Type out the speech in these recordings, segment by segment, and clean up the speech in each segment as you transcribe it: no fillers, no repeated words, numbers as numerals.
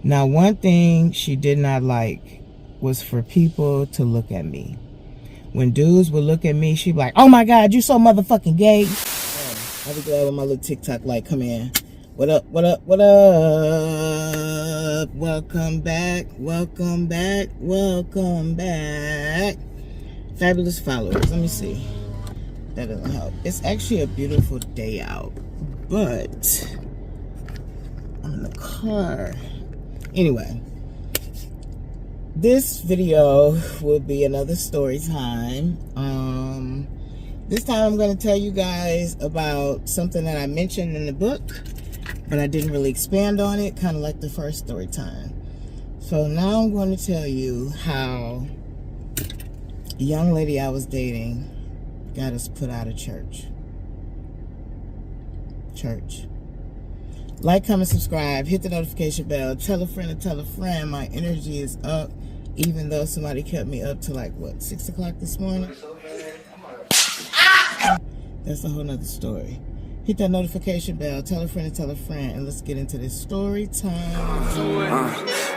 Now, one thing she did not like was for people to look at me. When dudes would look at me, she'd be like, oh my God, you so motherfucking gay. I'll be glad when my little TikTok light come in. What up, what up, what up? Welcome back, welcome back, welcome back. Fabulous followers, let me see. That doesn't help. It's actually a beautiful day out, but I'm in the car. Anyway, this video will be another story time. This time I'm going to tell you guys about something that I mentioned in the book, but I didn't really expand on it, kind of like the first story time. So now I'm going to tell you how a young lady I was dating got us put out of church. Like, comment, subscribe, hit the notification bell, tell a friend to tell a friend. My energy is up, even though somebody kept me up to like, what, 6 o'clock this morning? That's a whole nother story. Hit that notification bell, tell a friend to tell a friend, and let's get into this story time.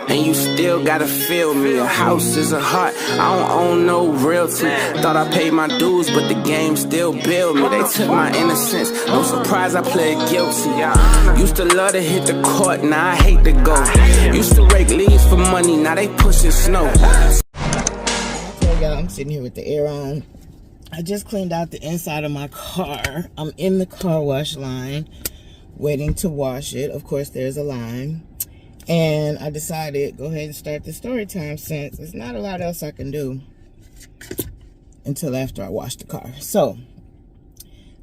And you still gotta feel me. A house is a heart, I don't own no realty. Thought I paid my dues, but the game still build me. They took my innocence, no surprise I pled guilty. Used to love to hit the court, now I hate to go. Used to rake leaves for money, now they pushing snow. I tell y'all, I'm sitting here with the air on. I just cleaned out the inside of my car. I'm in the car wash line waiting to wash it. Of course, there's a line. And I decided go ahead and start the story time since there's not a lot else I can do until after I wash the car. So,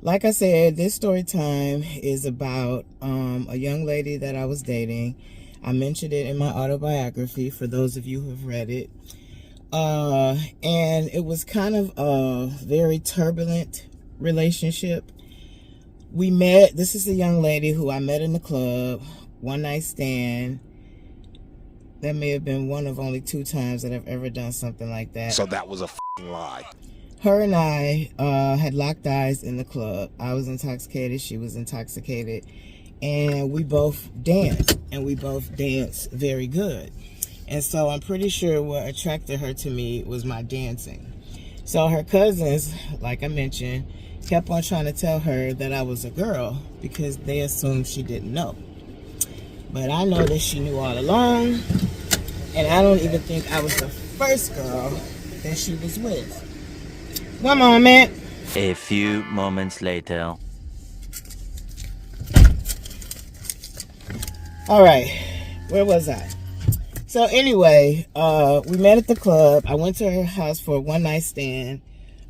like I said, this story time is about a young lady that I was dating. I mentioned it in my autobiography for those of you who have read it. And it was kind of a very turbulent relationship. We met, this is a young lady who I met in the club, one night stand. That may have been one of only 2 times that I've ever done something like that. So that was a f***ing lie. Her and I had locked eyes in the club. I was intoxicated, she was intoxicated, and we both danced, and we both danced very good. And so I'm pretty sure what attracted her to me was my dancing. So her cousins, like I mentioned, kept on trying to tell her that I was a girl because they assumed she didn't know. But I know that she knew all along, and I don't even think I was the first girl that she was with. One moment. A few moments later. All right, where was I? So anyway, we met at the club. I went to her house for a one night stand.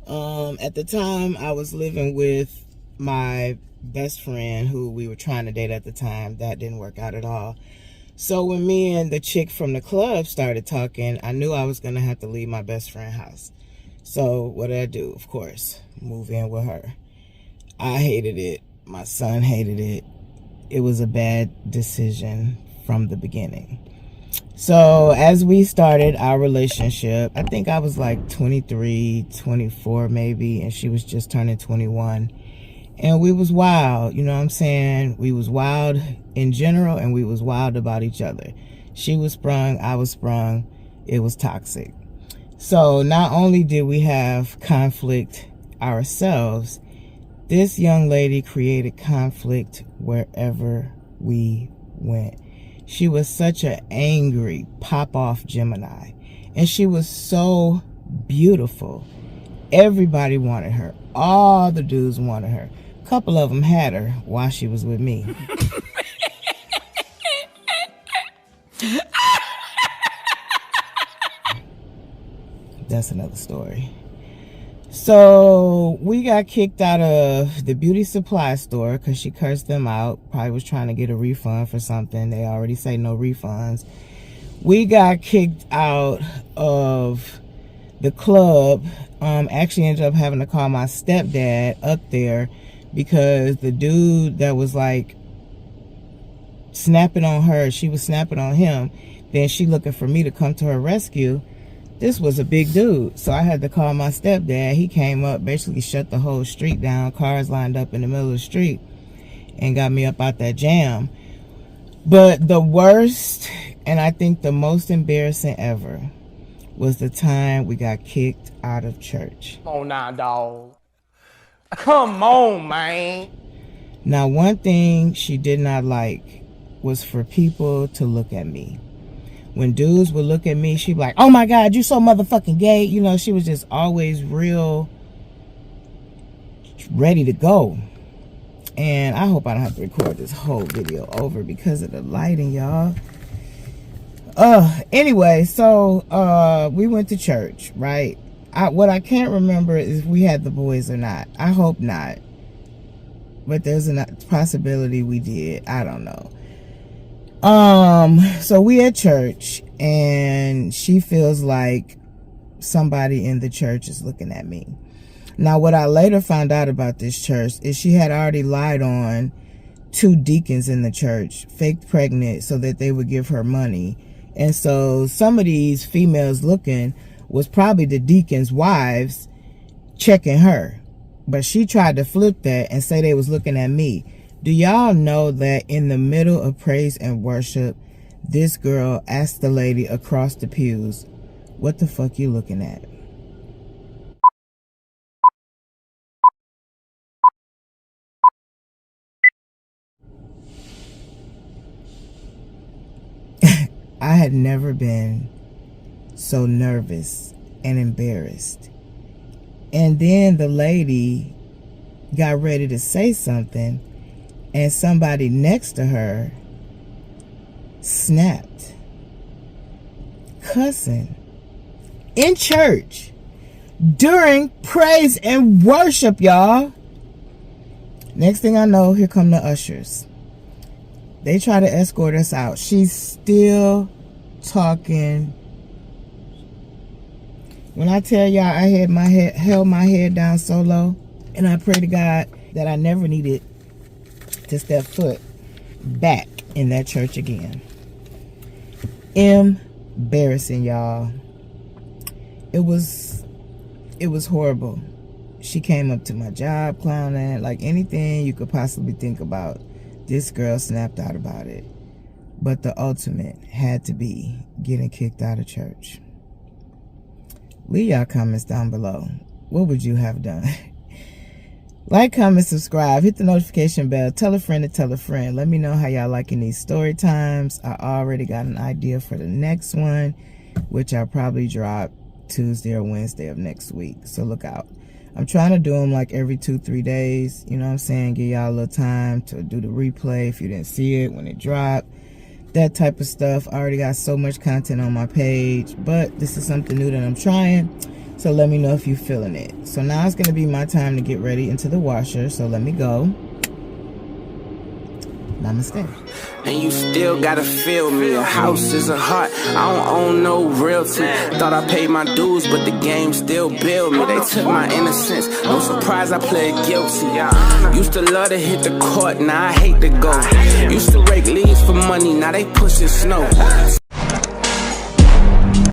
At the time, I was living with my best friend who we were trying to date at the time. That didn't work out at all. So when me and the chick from the club started talking, I knew I was going to have to leave my best friend's house. So what did I do? Of course, move in with her. I hated it. My son hated it. It was a bad decision from the beginning. So as we started our relationship, I think I was like 23, 24 maybe, and she was just turning 21. And we was wild, you know what I'm saying? We was wild in general, and we was wild about each other. She was sprung, I was sprung. It was toxic. So not only did we have conflict ourselves, this young lady created conflict wherever we went. She was such an angry, pop-off Gemini. And she was so beautiful. Everybody wanted her. All the dudes wanted her. A couple of them had her while she was with me. That's another story. So we got kicked out of the beauty supply store because she cursed them out. Probably was trying to get a refund for something. They already say no refunds. We got kicked out of the club. Actually ended up having to call my stepdad up there because the dude that was like snapping on her, she was snapping on him. Then she looking for me to come to her rescue. This was a big dude, so I had to call my stepdad. He came up, basically shut the whole street down, cars lined up in the middle of the street, and got me up out that jam. But the worst And I think the most embarrassing ever was the time we got kicked out of church. Come on now, dog. Come on, man. Now, one thing she did not like was for people to look at me. When dudes would look at me, she'd be like, oh my God, you so motherfucking gay. You know, she was just always real ready to go. And I hope I don't have to record this whole video over because of the lighting, y'all. Anyway, so we went to church, right? What I can't remember is if we had the boys or not. I hope not. But there's a possibility we did. I don't know. So we at church, and she feels like somebody in the church is looking at me. Now, what I later found out about this church is she had already lied on 2 deacons in the church, faked pregnant so that they would give her money. And so some of these females looking was probably the deacons' wives checking her. But she tried to flip that and say they was looking at me. Do y'all know that in the middle of praise and worship, this girl asked the lady across the pews, what the fuck you looking at? I had never been so nervous and embarrassed. And then the lady got ready to say something, and somebody next to her snapped, cussing in church during praise and worship, y'all. Next thing I know, here come the ushers. They try to escort us out. She's still talking. When I tell y'all I had held my head down so low, and I pray to God that I never needed to step foot back in that church again. Embarrassing, y'all. It was horrible. She came up to my job clowning, like anything you could possibly think about. This girl snapped out about it. But the ultimate had to be getting kicked out of church. Leave y'all comments down below. What would you have done? Like, comment, subscribe, hit the notification bell, tell a friend to tell a friend. Let me know how y'all liking these story times. I already got an idea for the next one, which I'll probably drop Tuesday or Wednesday of next week. So look out. I'm trying to do them like every 2-3 days. You know what I'm saying? Give y'all a little time to do the replay if you didn't see it when it dropped. That type of stuff. I already got so much content on my page, but this is something new that I'm trying. So let me know if you're feeling it. So now it's going to be my time to get ready into the washer. So let me go. Namaste. And you still gotta feel me. A house is a heart. I don't own no realty. Thought I paid my dues, but the game still build me. They took my innocence. No surprise I played guilty. Used to love to hit the court, now I hate to go. Used to rake leaves for money, now they pushing snow.